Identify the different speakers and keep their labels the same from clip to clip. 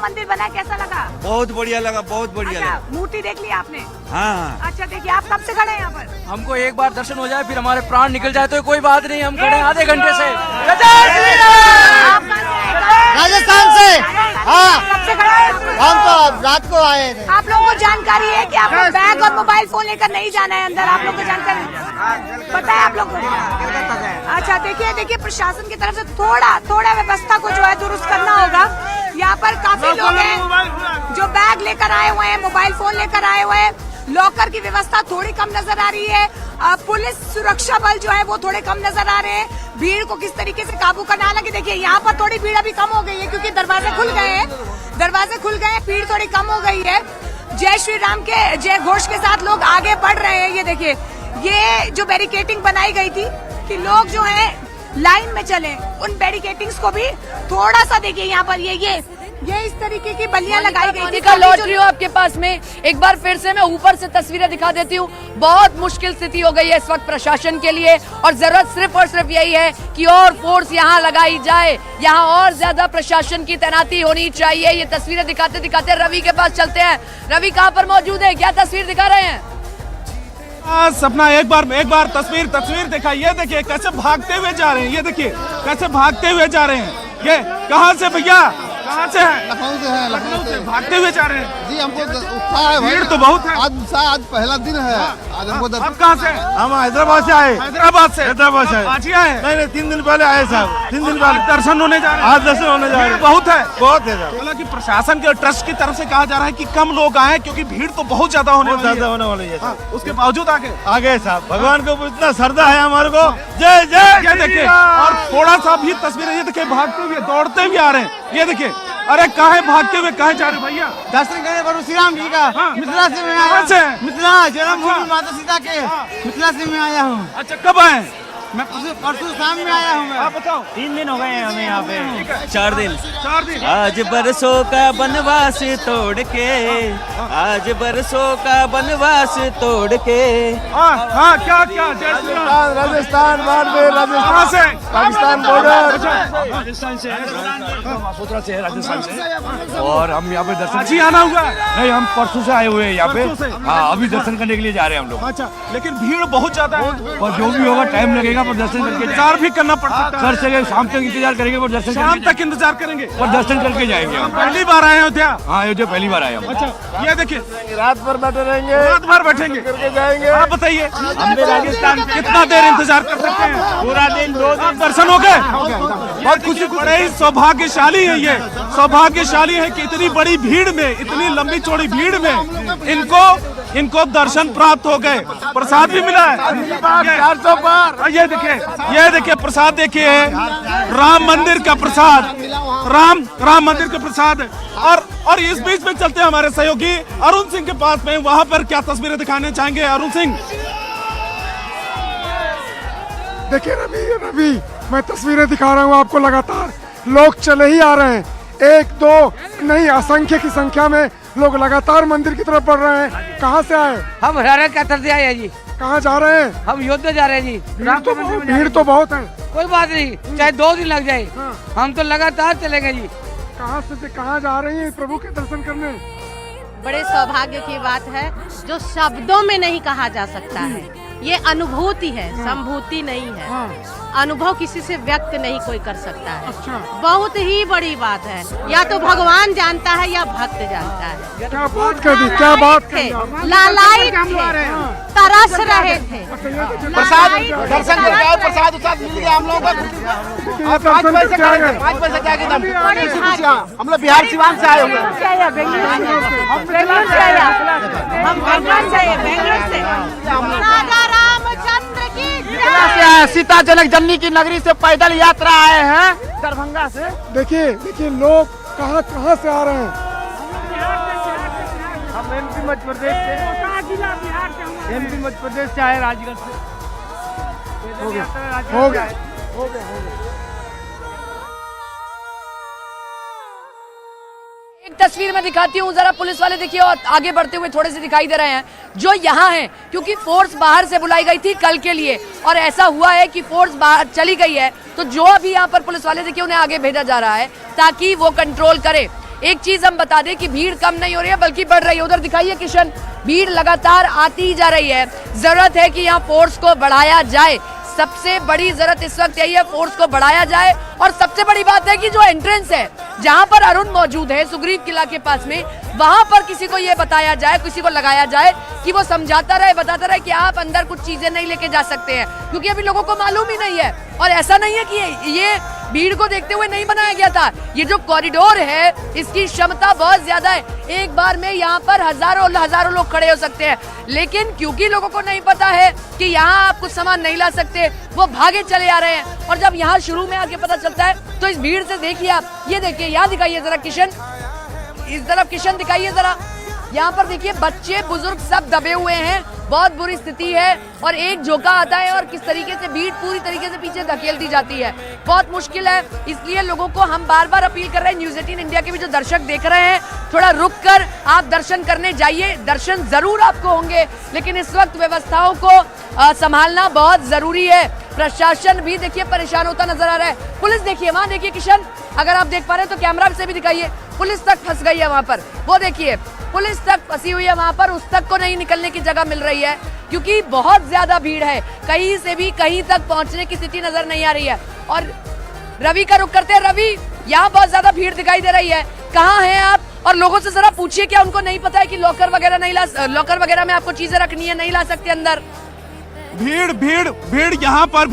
Speaker 1: मंदिर बना, कैसा लगा?
Speaker 2: बहुत बढ़िया लगा, बहुत बढ़िया
Speaker 1: अच्छा,
Speaker 2: लगा।
Speaker 1: मूर्ति देख ली आपने?
Speaker 2: हाँ।
Speaker 1: अच्छा देखिए, आप कब से खड़े हैं यहाँ पर?
Speaker 3: हमको एक बार दर्शन हो जाए, फिर हमारे प्राण निकल जाए तो कोई बात नहीं, हम खड़े आधे घंटे से।
Speaker 4: राजस्थान से। हाँ,
Speaker 1: कब से खड़े हैं?
Speaker 4: हम तो रात को आए थे।
Speaker 1: आप लोगों को जानकारी है कि आपको बैग और मोबाइल फोन लेकर नहीं जाना है अंदर? आप लोगों को जानकारी पता है आप लोग को? अच्छा देखिए प्रशासन की तरफ से थोड़ा व्यवस्था को जो है दुरुस्त करना होगा। यहाँ पर काफी लोग हैं जो बैग लेकर आए हुए हैं, मोबाइल फोन लेकर आए हुए हैं। लॉकर की व्यवस्था थोड़ी कम नजर आ रही है। पुलिस सुरक्षा बल जो है वो थोड़े कम नजर आ रहे हैं। भीड़ को किस तरीके से काबू करना, हालांकि देखिए यहाँ पर थोड़ी भीड़ अभी कम हो गई है क्योंकि दरवाजे खुल गए हैं, भीड़ थोड़ी कम हो गई है। जय श्री राम के जय घोष के साथ लोग आगे बढ़ रहे हैं। ये देखिए, ये जो बैरिकेटिंग बनाई गई थी कि लोग जो है लाइन में चले, उन बैरिकेटिंग्स को भी थोड़ा सा देखिए यहाँ पर ये इस तरीके की बल्लियां लगाई गई थी।
Speaker 5: लौट रही हूँ आपके पास में, एक बार फिर से मैं ऊपर से तस्वीरें दिखा देती हूँ। बहुत मुश्किल स्थिति हो गई है इस वक्त प्रशासन के लिए और जरूरत सिर्फ और सिर्फ यही है कि और फोर्स यहाँ लगाई जाए, यहाँ और ज्यादा प्रशासन की तैनाती होनी चाहिए। ये तस्वीरें दिखाते दिखाते रवि के पास चलते हैं। रवि कहाँ पर मौजूद है, क्या तस्वीर दिखा रहे हैं?
Speaker 6: सपना एक बार तस्वीर दिखा। ये देखिए कैसे भागते हुए जा रहे हैं, ये देखिए कैसे भागते हुए जा रहे हैं। ये कहाँ से भैया, कहाँ से है?
Speaker 4: लखनऊ से है,
Speaker 6: लखनऊ से भागते हुए जा रहे हैं
Speaker 4: जी। हमको उत्साह है,
Speaker 6: भीड़ तो बहुत है।
Speaker 4: आज पहला दिन है। आज हमको
Speaker 6: आप कहाँ से?
Speaker 4: हम हैदराबाद से आए।
Speaker 6: हैदराबाद से
Speaker 4: आज
Speaker 6: ही आए?
Speaker 4: नहीं 3 दिन पहले आए साहब, 3 दिन पहले
Speaker 6: दर्शन होने जा रहे हैं।
Speaker 4: आज दर्शन होने जा रहे हैं।
Speaker 6: बहुत है
Speaker 4: साहब।
Speaker 6: हालांकि प्रशासन के ट्रस्ट की तरफ से कहा जा रहा है कि कम लोग आए क्योंकि भीड़ तो बहुत ज्यादा होने
Speaker 4: वाली है।
Speaker 6: उसके बावजूद आगे
Speaker 4: साहब, भगवान के ऊपर इतना श्रद्धा है हमारे को। जय जय।
Speaker 6: ये देखिए, और थोड़ा सा भी तस्वीरें ये देखिए, भागते हुए दौड़ते हुए आ रहे हैं। ये देखिए, अरे काहे भागते हुए काहे जा रहे भैया?
Speaker 4: दर्शन करने पर श्री राम जी का। मिथिला से मैं आया। मिथिला जन्मभूमि माता सीता के मिथिला से मैं आया हूँ।
Speaker 6: अच्छा, कब आए?
Speaker 4: मैं परसों शाम में आया हूँ।
Speaker 6: आप बताओ।
Speaker 4: 3 दिन हो गए हैं हमें यहाँ पे।
Speaker 2: 4 दिन।
Speaker 3: आज बरसों का बनवास तोड़ के, आज बरसों का बनवास तोड़ के।
Speaker 6: हाँ, क्या जय श्री राम।
Speaker 4: राजस्थान बॉर्डर,
Speaker 6: कहाँ से?
Speaker 4: पाकिस्तान बॉर्डर।
Speaker 3: राजस्थान से है, मसूरा से है, राजस्थान से। और हम यहाँ पे दर्शन
Speaker 6: आज ही आना हुआ?
Speaker 3: नहीं, हम परसों से आए हुए हैं यहाँ पे।
Speaker 6: परसों से?
Speaker 3: हाँ, अभी दर्शन करने के लिए जा रहे हैं हम लोग।
Speaker 6: अच्छा, लेकिन भीड़ बहुत ज्यादा है
Speaker 3: और जो भी होगा टाइम लगेगा पर दर्शन करके
Speaker 6: इंतजार भी करना पड़ सकता है।
Speaker 3: सर से शाम तक इंतजार करेंगे पर दर्शन
Speaker 6: शाम तक इंतजार करेंगे
Speaker 3: और दर्शन करके जाएंगे हम।
Speaker 6: पहली बार आए हैं अयोध्या?
Speaker 3: हाँ, अयोध्या पहली बार आए हम।
Speaker 6: अच्छा, ये देखिए,
Speaker 4: रात भर बैठे रहेंगे,
Speaker 6: रात भर बैठेंगे,
Speaker 4: करके जाएंगे।
Speaker 6: आप बताइए,
Speaker 4: हम भी राजस्थान
Speaker 6: कितना देर इंतजार कर सकते हैं?
Speaker 4: पूरा दिन 2 दिन।
Speaker 6: दर्शन हो गए? बहुत खुशी, बड़े ही सौभाग्यशाली है ये, सौभाग्यशाली है कि इतनी बड़ी भीड़ में, इतनी लंबी चौड़ी भीड़ में इनको दर्शन प्राप्त हो गए। प्रसाद भी मिला है
Speaker 4: 400 पार।
Speaker 6: ये देखिए प्रसाद देखिए, राम मंदिर का प्रसाद, राम मंदिर का प्रसाद। और इस बीच में चलते हैं हमारे सहयोगी अरुण सिंह के पास में, वहां पर क्या तस्वीरें दिखाने चाहेंगे अरुण सिंह?
Speaker 7: देखिए रवि, मैं तस्वीरें दिखा रहा हूँ आपको। लगातार लोग चले ही आ रहे हैं, 1 2 नहीं असंख्य की संख्या में लोग लगातार मंदिर की तरफ बढ़ रहे हैं। कहाँ से आए?
Speaker 8: हम हरियाणा के तरफ से आए हैं जी।
Speaker 7: कहाँ जा रहे हैं?
Speaker 8: हम अयोध्या जा रहे हैं जी।
Speaker 7: भीड़ तो बहुत है।
Speaker 8: कोई बात नहीं, चाहे 2 दिन लग जाए, हम तो लगातार चलेंगे जी।
Speaker 7: कहाँ से कहाँ जा रही हैं प्रभु के दर्शन करने?
Speaker 9: बड़े सौभाग्य की बात है जो शब्दों में नहीं कहा जा सकता है। ये अनुभूति है, संभूति नहीं है। अनुभव किसी से व्यक्त नहीं कोई कर सकता है।
Speaker 7: अच्छा।
Speaker 9: बहुत ही बड़ी बात है, या तो भगवान जानता है या भक्त जानता है।
Speaker 7: क्या बात कर दी, क्या बात
Speaker 9: थे, लालायित थे, तरस रहे थे।
Speaker 4: प्रसाद दर्शन करके प्रसाद मिल गया हम लोगों को। 5 पैसे क्या हम लोग बिहार सिवान से आए हुए हैं।
Speaker 1: हम बेंगलोर से राजा रामचंद्र की
Speaker 4: सीता जनक जननी की नगरी से पैदल यात्रा आए हैं दरभंगा से।
Speaker 7: देखिए लोग कहाँ से आ रहे हैं?
Speaker 4: हम एमपी मध्य प्रदेश से आए, राजगढ़ से।
Speaker 7: हो गया।
Speaker 5: एक तस्वीर में दिखाती हूँ जरा, पुलिस वाले देखिए और आगे बढ़ते हुए थोड़े से दिखाई दे रहे हैं जो यहाँ हैं, क्योंकि फोर्स बाहर से बुलाई गई थी कल के लिए और ऐसा हुआ है कि फोर्स बाहर चली गई है, तो जो अभी यहाँ पर पुलिस वाले देखिए उन्हें आगे भेजा जा रहा है ताकि वो कंट्रोल करे। एक चीज हम बता दें कि भीड़ कम नहीं हो रही है बल्कि बढ़ रही है। उधर दिखाइए किशन, भीड़ लगातार आती ही जा रही है। जरूरत है कि यहाँ फोर्स को बढ़ाया जाए, सबसे बड़ी जरूरत इस वक्त यही है, फोर्स को बढ़ाया जाए। और सबसे बड़ी बात है कि जो एंट्रेंस है जहां पर अरुण मौजूद है सुग्रीव किला के पास में, वहां पर किसी को ये बताया जाए, किसी को लगाया जाए कि वो समझाता रहे, बताता रहे कि आप अंदर कुछ चीजें नहीं लेके जा सकते हैं, क्योंकि अभी लोगों को मालूम ही नहीं है। और ऐसा नहीं है कि ये भीड़ को देखते हुए नहीं बनाया गया था, ये जो कॉरिडोर है इसकी क्षमता बहुत ज्यादा है, एक बार में यहाँ पर हजारों लोग खड़े हो सकते हैं। लेकिन क्योंकि लोगों को नहीं पता है कि यहाँ आप कुछ सामान नहीं ला सकते, वो भागे चले आ रहे हैं। और जब यहाँ शुरू में आके पता चलता है तो इस भीड़ से देखिए आप, ये देखिए यहाँ दिखाइए जरा किशन, इस तरफ किशन दिखाइए जरा, यहाँ पर देखिए बच्चे बुजुर्ग सब दबे हुए हैं, बहुत बुरी स्थिति है। और एक झोंका आता है और किस तरीके से भीड़ पूरी तरीके से पीछे धकेल दी जाती है, बहुत मुश्किल है। इसलिए लोगों को हम बार बार अपील कर रहे हैं, न्यूज़ 18 इंडिया के भी जो दर्शक देख रहे हैं, थोड़ा रुक कर आप दर्शन करने जाइए, दर्शन जरूर आपको होंगे, लेकिन इस वक्त व्यवस्थाओं को संभालना बहुत जरूरी है। प्रशासन भी देखिए परेशान होता नजर आ रहा है। पुलिस देखिए, वहाँ देखिए किशन, अगर आप देख पा रहे हैं तो कैमरा से भी दिखाइए, पुलिस तक फंस गई है वहाँ पर, वो देखिए पुलिस तक फंसी हुई है वहाँ पर, उस तक को नहीं निकलने की जगह मिल रही है क्योंकि बहुत ज्यादा भीड़ है, कहीं से भी कहीं तक पहुँचने की स्थिति नजर नहीं आ रही है। और रवि का रुख करते हैं। रवि, यहाँ बहुत ज्यादा भीड़ दिखाई दे रही है, कहाँ हैं आप? और लोगों से जरा पूछिए क्या उनको नहीं पता है कि लॉकर वगैरह में आपको चीजें रखनी है, नहीं ला सकते अंदर?
Speaker 6: भीड़ यहाँ पर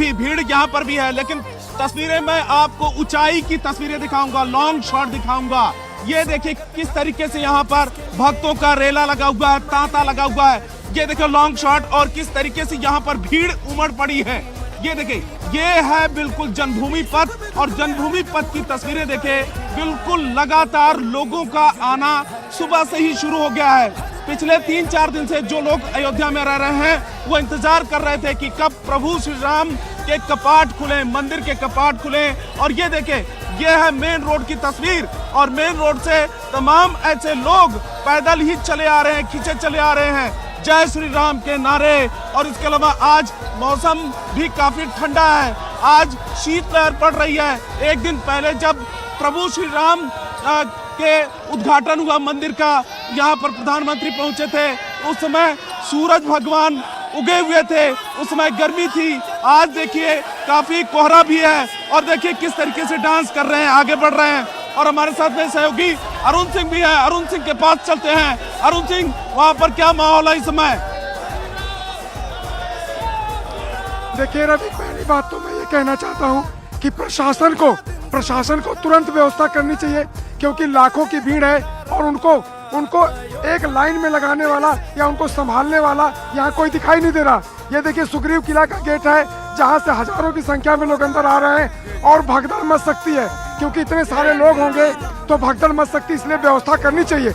Speaker 6: भी है, लेकिन तस्वीरें मैं आपको ऊंचाई की तस्वीरें दिखाऊंगा, लॉन्ग शॉट दिखाऊंगा। ये देखिए किस तरीके से यहाँ पर भक्तों का रेला लगा हुआ है, तांता लगा हुआ है। ये देखिए लॉन्ग शॉट, और किस तरीके से यहाँ पर भीड़ उमड़ पड़ी है। ये देखिए, ये है बिल्कुल जन्मभूमि पथ, और जन्मभूमि पथ की तस्वीरें देखिए, बिल्कुल लगातार लोगों का आना सुबह से ही शुरू हो गया है। पिछले 3-4 दिन से जो लोग अयोध्या में रह रहे हैं वो इंतजार कर रहे थे कि कब प्रभु श्री राम के कपाट खुले, मंदिर के कपाट खुले। और ये देखें, ये है मेन रोड की तस्वीर, और मेन रोड से तमाम ऐसे लोग पैदल ही चले आ रहे हैं, खींचे चले आ रहे हैं, जय श्री राम के नारे। और इसके अलावा आज मौसम भी काफी ठंडा है, आज शीतलहर पड़ रही है। एक दिन पहले जब प्रभु श्री राम के उद्घाटन हुआ मंदिर का, यहाँ पर प्रधानमंत्री पहुंचे थे, उस समय सूरज भगवान उगे हुए थे, उस समय गर्मी थी। आज देखिए काफी कोहरा भी है, और देखिए किस तरीके से डांस कर रहे हैं, आगे बढ़ रहे हैं। और हमारे साथ में सहयोगी अरुण सिंह भी है, अरुण सिंह के पास चलते हैं। अरुण सिंह, वहाँ पर क्या माहौल है इस समय?
Speaker 7: देखिए रवि, पहली बात तो मैं ये कहना चाहता हूँ कि प्रशासन को तुरंत व्यवस्था करनी चाहिए, क्योंकि लाखों की भीड़ है और उनको एक लाइन में लगाने वाला या उनको संभालने वाला यहाँ कोई दिखाई नहीं दे रहा। ये देखिए सुग्रीव किला का गेट है, जहाँ से हजारों की संख्या में लोग अंदर आ रहे हैं, और भगदड़ मच सकती है, क्योंकि इतने सारे लोग होंगे तो भगदड़ मच सकती है, इसलिए व्यवस्था करनी चाहिए।